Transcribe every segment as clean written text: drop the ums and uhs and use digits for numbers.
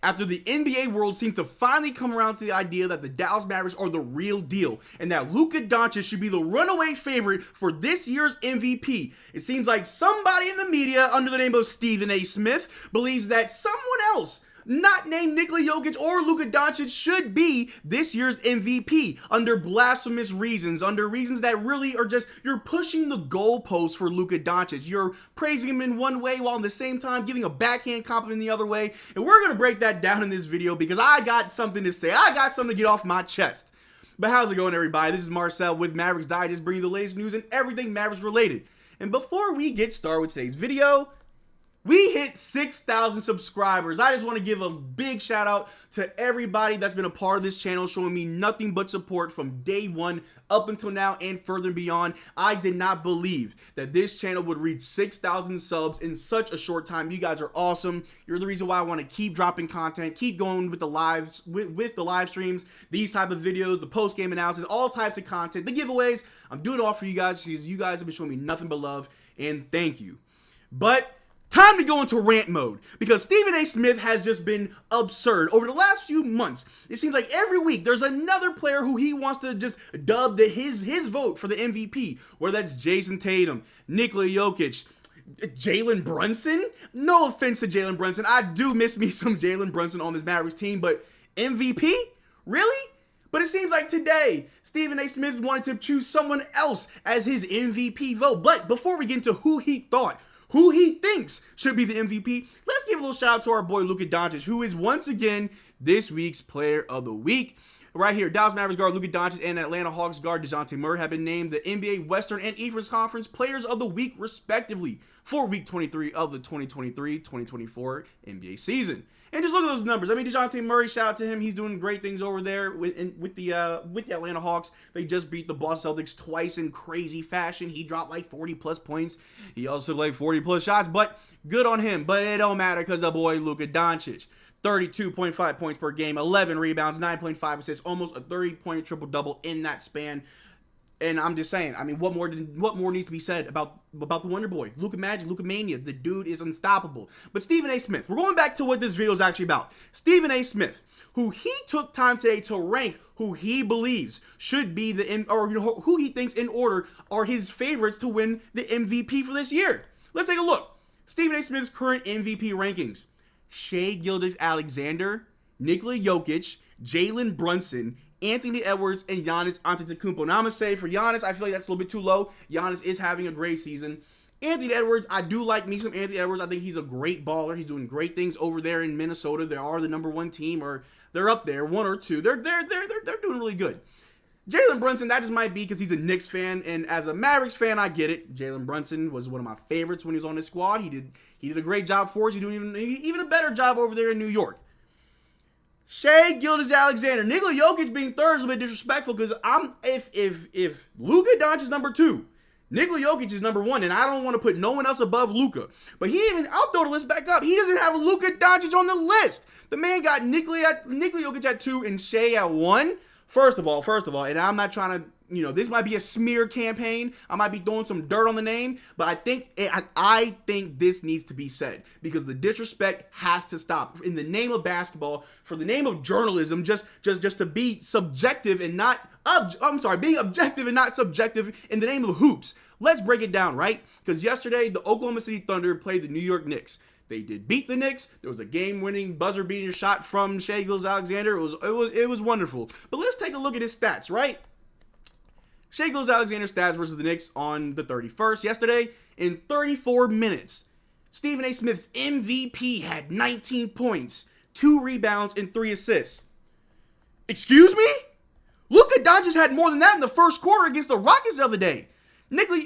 after the NBA world seemed to finally come around to the idea that the Dallas Mavericks are the real deal and that Luka Doncic should be the runaway favorite for this year's MVP. It seems like somebody in the media under the name of Stephen A. Smith believes that someone else, not named Nikola Jokic or Luka Doncic, should be this year's MVP under blasphemous reasons, under reasons that really are just, you're pushing the goalposts for Luka Doncic. You're praising him in one way while at the same time giving a backhand compliment the other way. And we're going to break that down in this video because I got something to say. I got something to get off my chest. But how's it going, everybody? This is Marcel with Mavs Digest, bringing you the latest news and everything Mavericks related. And before we get started with today's video, we hit 6,000 subscribers. I just want to give a big shout out to everybody that's been a part of this channel, showing me nothing but support from day one up until now and further and beyond. I did not believe that this channel would reach 6,000 subs in such a short time. You guys are awesome. You're the reason why I want to keep dropping content, keep going with the lives, with the live streams, these type of videos, the post-game analysis, all types of content, the giveaways. I'm doing it all for you guys because you guys have been showing me nothing but love, and thank you. But time to go into rant mode because Stephen A. Smith has just been absurd. Over the last few months, it seems like every week there's another player who he wants to just dub his vote for the MVP, whether that's Jason Tatum, Nikola Jokic, Jalen Brunson. No offense to Jalen Brunson. I do miss me some Jalen Brunson on this Mavericks team, but MVP? Really? But it seems like today, Stephen A. Smith wanted to choose someone else as his MVP vote. But before we get into who he thinks should be the MVP, let's give a little shout out to our boy Luka Doncic, who is once again this week's player of the week. Right here, Dallas Mavericks guard Luka Doncic and Atlanta Hawks guard DeJounte Murray have been named the NBA Western and Eastern Conference Players of the Week, respectively, for Week 23 of the 2023-2024 NBA season. And just look at those numbers. I mean, DeJounte Murray, shout out to him. He's doing great things over there with the Atlanta Hawks. They just beat the Boston Celtics twice in crazy fashion. He dropped like 40-plus points. He also took like 40-plus shots, but good on him. But it don't matter because the boy Luka Doncic, 32.5 points per game, 11 rebounds, 9.5 assists, almost a 30-point triple-double in that span. And I'm just saying, I mean, what more needs to be said about the Wonder Boy? Luka Magic, Luka Mania. The dude is unstoppable. But Stephen A. Smith, we're going back to what this video is actually about. Stephen A. Smith, who he took time today to rank who he believes should be who he thinks in order are his favorites to win the MVP for this year. Let's take a look. Stephen A. Smith's current MVP rankings: Shai Gilgeous-Alexander, Nikola Jokic, Jalen Brunson, Anthony Edwards, and Giannis Antetokounmpo. Now I'm going to say for Giannis, I feel like that's a little bit too low. Giannis is having a great season. Anthony Edwards, I do like me some Anthony Edwards. I think he's a great baller. He's doing great things over there in Minnesota. They are the #1 team, or they're up there, 1 or 2. They're doing really good. Jalen Brunson, that just might be because he's a Knicks fan, and as a Mavericks fan, I get it. Jalen Brunson was one of my favorites when he was on this squad. He did a great job for us. He's doing even a better job over there in New York. Shai Gilgeous-Alexander, Nikola Jokic being third is a bit disrespectful because if Luka Doncic is #2, Nikola Jokic is #1, and I don't want to put no one else above Luka. But I'll throw the list back up. He doesn't have Luka Doncic on the list. The man got Nikola Jokic at 2 and Shai at 1. First of all, and I'm not trying to, this might be a smear campaign. I might be throwing some dirt on the name, but I think this needs to be said because the disrespect has to stop. In the name of basketball, for the name of journalism, just to be subjective and not, being objective and not subjective in the name of hoops. Let's break it down, right? Because yesterday, the Oklahoma City Thunder played the New York Knicks. They did beat the Knicks. There was a game-winning buzzer-beating shot from Shai Gilgeous-Alexander. It was wonderful. But let's take a look at his stats, right? Shai Gilgeous-Alexander's stats versus the Knicks on the 31st yesterday. In 34 minutes, Stephen A. Smith's MVP had 19 points, 2 rebounds, and 3 assists. Excuse me? Luka Doncic had more than that in the first quarter against the Rockets the other day. Nikola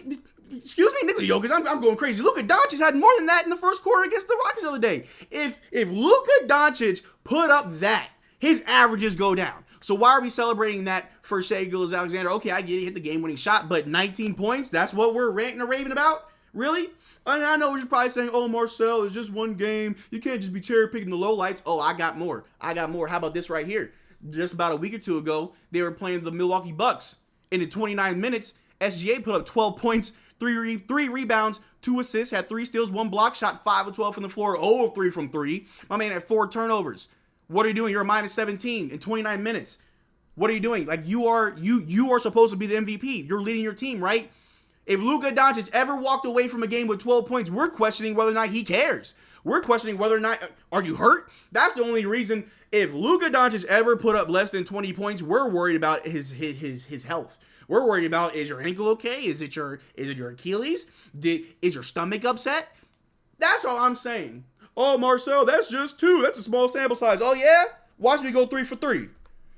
Jokic, I'm going crazy. Luka Doncic had more than that in the first quarter against the Rockets the other day. If Luka Doncic put up that, his averages go down. So why are we celebrating that for Shai Gilgeous-Alexander? Okay, I get it, hit the game-winning shot, but 19 points, that's what we're ranting and raving about? Really? I know you're probably saying, oh, Marcel, it's just one game. You can't just be cherry-picking the lowlights. Oh, I got more. How about this right here? Just about a week or two ago, they were playing the Milwaukee Bucks. And in 29 minutes, SGA put up 12 points, 3 rebounds, 2 assists, had 3 steals, 1 block, shot 5 of 12 from the floor, 0 of 3 from 3. My man had 4 turnovers. What are you doing? You're a minus 17 in 29 minutes. What are you doing? Like, you are supposed to be the MVP. You're leading your team, right? If Luka Doncic ever walked away from a game with 12 points, we're questioning whether or not he cares. We're questioning whether or not, are you hurt? That's the only reason. If Luka Doncic ever put up less than 20 points, we're worried about his health. We're worried about, is your ankle okay? Is it your Achilles? Is your stomach upset? That's all I'm saying. Oh, Marcel, that's just 2. That's a small sample size. Oh, yeah? Watch me go 3 for 3.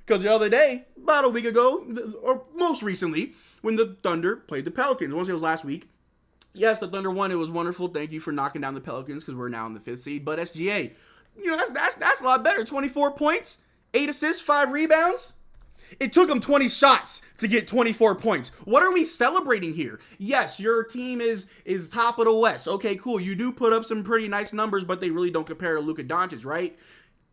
Because the other day, about a week ago, or most recently, when the Thunder played the Pelicans, I want to say it was last week. Yes, the Thunder won. It was wonderful. Thank you for knocking down the Pelicans because we're now in the 5th seed. But SGA, that's a lot better. 24 points, 8 assists, 5 rebounds. It took him 20 shots to get 24 points. What are we celebrating here? Yes, your team is top of the West. Okay, cool. You do put up some pretty nice numbers, but they really don't compare to Luka Doncic, right?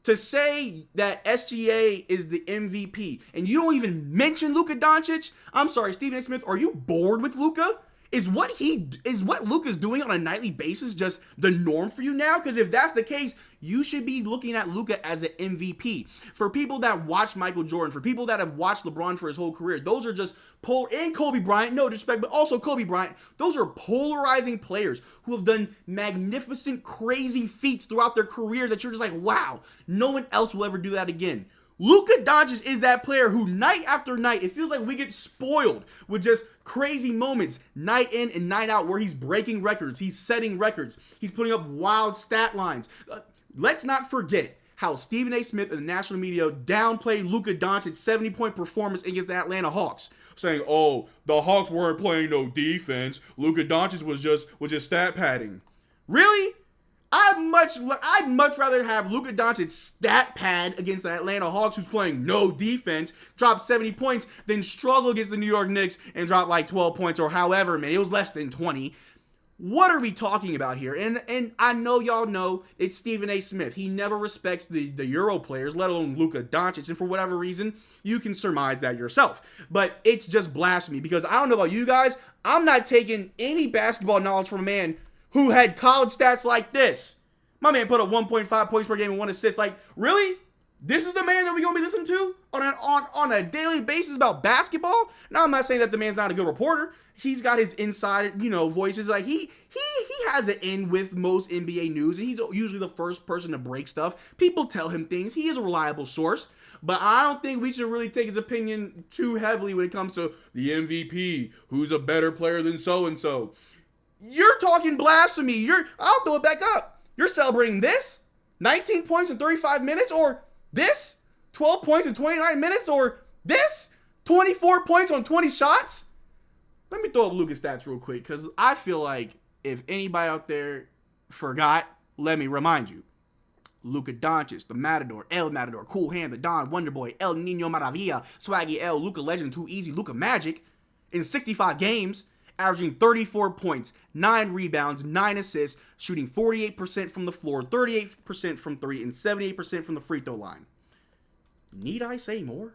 To say that SGA is the MVP and you don't even mention Luka Doncic, I'm sorry, Stephen A. Smith, are you bored with Luka? Is what Luka's doing on a nightly basis just the norm for you now? Because if that's the case, you should be looking at Luka as an MVP. For people that watch Michael Jordan, for people that have watched LeBron for his whole career, those are just and Kobe Bryant, no disrespect, but also Kobe Bryant, those are polarizing players who have done magnificent, crazy feats throughout their career that you're just like, wow, no one else will ever do that again. Luka Doncic is that player who night after night, it feels like we get spoiled with just crazy moments night in and night out where he's breaking records, he's setting records, he's putting up wild stat lines. Let's not forget how Stephen A. Smith and the national media downplayed Luka Doncic's 70-point performance against the Atlanta Hawks, saying, oh, the Hawks weren't playing no defense. Luka Doncic was just stat padding. Really? I'd much rather have Luka Doncic stat pad against the Atlanta Hawks, who's playing no defense, drop 70 points, than struggle against the New York Knicks and drop like 12 points or however, man. It was less than 20. What are we talking about here? And I know y'all know it's Stephen A. Smith. He never respects the Euro players, let alone Luka Doncic. And for whatever reason, you can surmise that yourself. But it's just blasphemy because I don't know about you guys. I'm not taking any basketball knowledge from a man who had college stats like this. My man put up 1.5 points per game and 1 assist. Like, really? This is the man that we're going to be listening to on a daily basis about basketball? Now, I'm not saying that the man's not a good reporter. He's got his inside, voices. Like, he has an in with most NBA news, and he's usually the first person to break stuff. People tell him things. He is a reliable source. But I don't think we should really take his opinion too heavily when it comes to the MVP, who's a better player than so-and-so. You're talking blasphemy. I'll throw it back up. You're celebrating this? 19 points in 35 minutes? Or this? 12 points in 29 minutes? Or this? 24 points on 20 shots? Let me throw up Luka's stats real quick, because I feel like if anybody out there forgot, let me remind you. Luka Doncic, the Matador, El Matador, Cool Hand, the Don, Wonder Boy, El Nino Maravilla, Swaggy L, Luka Legend, Too Easy, Luka Magic, in 65 games, averaging 34 points, 9 rebounds, 9 assists, shooting 48% from the floor, 38% from 3, and 78% from the free throw line. Need I say more?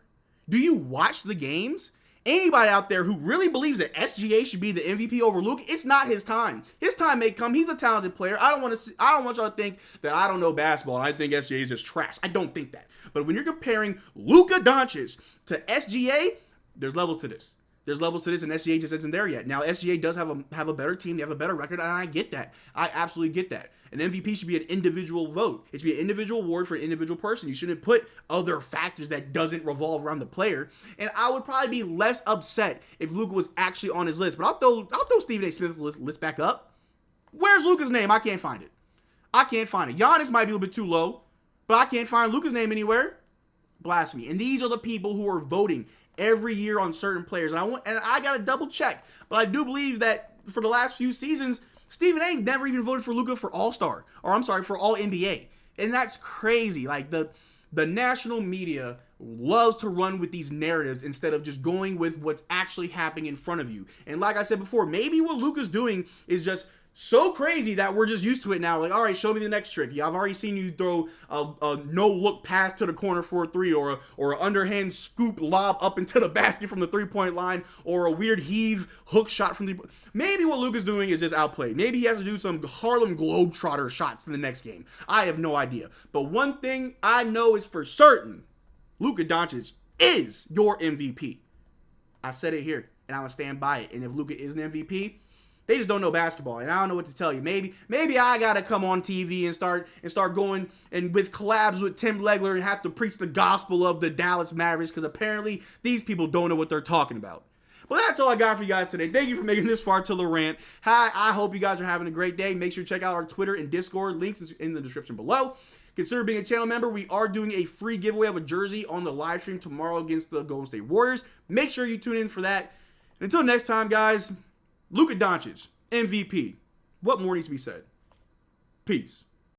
Do you watch the games? Anybody out there who really believes that SGA should be the MVP over Luka, it's not his time. His time may come. He's a talented player. I don't want y'all to think that I don't know basketball and I think SGA is just trash. I don't think that. But when you're comparing Luka Doncic to SGA, there's levels to this. There's levels to this, and SGA just isn't there yet. Now, SGA does have a better team. They have a better record, and I get that. I absolutely get that. An MVP should be an individual vote. It should be an individual award for an individual person. You shouldn't put other factors that doesn't revolve around the player. And I would probably be less upset if Luka was actually on his list. But I'll throw Stephen A. Smith's list back up. Where's Luka's name? I can't find it. Giannis might be a little bit too low, but I can't find Luka's name anywhere. Blasphemy. And these are the people who are voting every year on certain players. And I got to double check. But I do believe that for the last few seasons, Stephen A. never even voted for Luka for All-Star. Or I'm sorry, for All-NBA. And that's crazy. Like, the national media loves to run with these narratives instead of just going with what's actually happening in front of you. And like I said before, maybe what Luka's doing is just so crazy that we're just used to it now. Like, all right, show me the next trick. Yeah, I've already seen you throw a no-look pass to the corner for a three, or an underhand scoop lob up into the basket from the three-point line, or a weird heave hook shot from the... Maybe what Luka's doing is just outplayed. Maybe he has to do some Harlem Globetrotter shots in the next game. I have no idea. But one thing I know is for certain, Luka Doncic is your MVP. I said it here, and I'm going to stand by it. And if Luka is an MVP... they just don't know basketball, and I don't know what to tell you. Maybe I gotta come on TV and start going and with collabs with Tim Legler and have to preach the gospel of the Dallas Mavericks, because apparently these people don't know what they're talking about. But that's all I got for you guys today. Thank you for making this far to the rant. I hope you guys are having a great day. Make sure to check out our Twitter and Discord. Links in the description below. Consider being a channel member. We are doing a free giveaway of a jersey on the live stream tomorrow against the Golden State Warriors. Make sure you tune in for that. And until next time, guys, Luka Doncic, MVP. What more needs to be said? Peace.